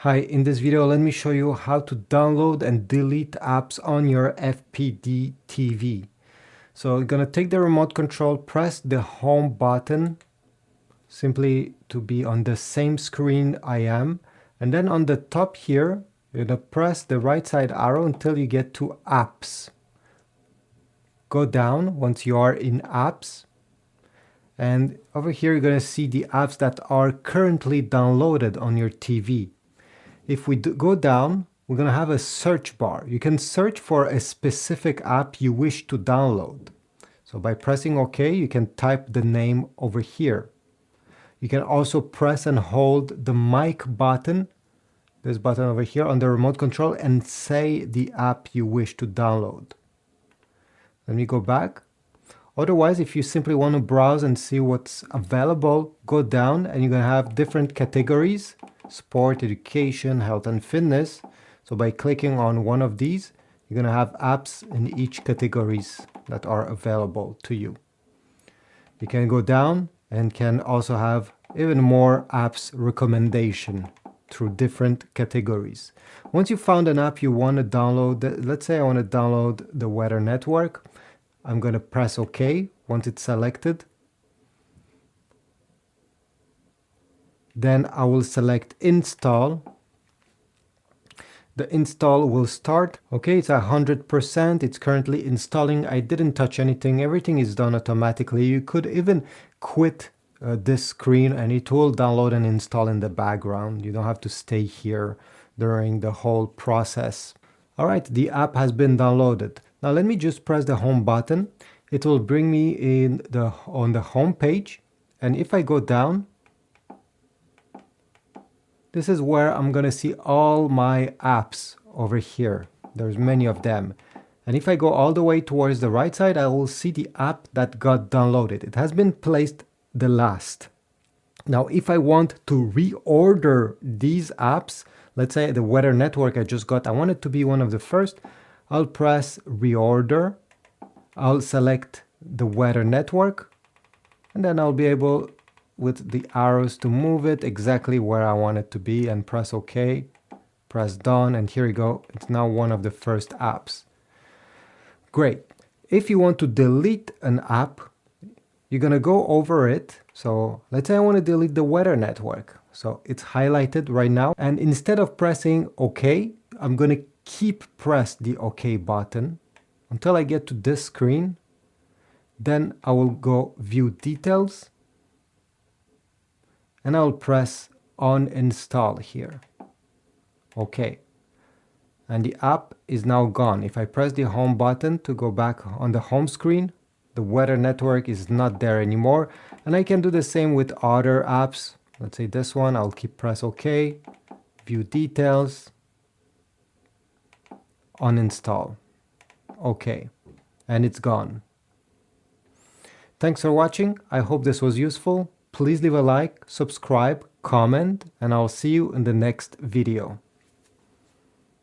Hi, in this video let me show you how to download and delete apps on your FPD TV. So you're gonna take the remote control, press the home button simply to be on the same screen I am, and then on the top here you're gonna press the right side arrow until you get to apps. Go down once you are in apps, and over here you're gonna see the apps that are currently downloaded on your TV. If we go down, we're going to have a search bar. You can search for a specific app you wish to download. So by pressing OK, you can type the name over here. You can also press and hold the mic button, this button over here on the remote control, and say the app you wish to download. Let me go back. Otherwise, if you simply want to browse and see what's available, go down and you're going to have different categories: sport, education, health and fitness. So by clicking on one of these, you're going to have apps in each categories that are available to you. You can go down and can also have even more apps recommendation through different categories. Once you found an app you want to download, let's say I want to download the Weather Network, I'm going to press OK once it's selected. Then I will select install. The install will start. Okay, it's 100%. It's currently installing. I didn't touch anything. Everything is done automatically. You could even quit this screen and it will download and install in the background. You don't have to stay here during the whole process. All right, the app has been downloaded. Now let me just press the home button. It will bring me on the home page. And if I go down, this is where I'm going to see all my apps over here. There's many of them. And if I go all the way towards the right side, I will see the app that got downloaded. It has been placed the last. Now, if I want to reorder these apps, let's say the Weather Network I just got, I want it to be one of the first, I'll press reorder. I'll select the Weather Network, and then I'll be able with the arrows to move it exactly where I want it to be and press OK, press done, and here you go. It's now one of the first apps. Great. If you want to delete an app, you're going to go over it. So let's say I want to delete the Weather Network. So it's highlighted right now. And instead of pressing OK, I'm going to press the OK button until I get to this screen. Then I will go view details. And I'll press uninstall here. Okay. And the app is now gone. If I press the home button to go back on the home screen, the Weather Network is not there anymore. And I can do the same with other apps. Let's say this one, I'll press OK, view details, uninstall. Okay. And it's gone. Thanks for watching. I hope this was useful. Please leave a like, subscribe, comment, and I'll see you in the next video.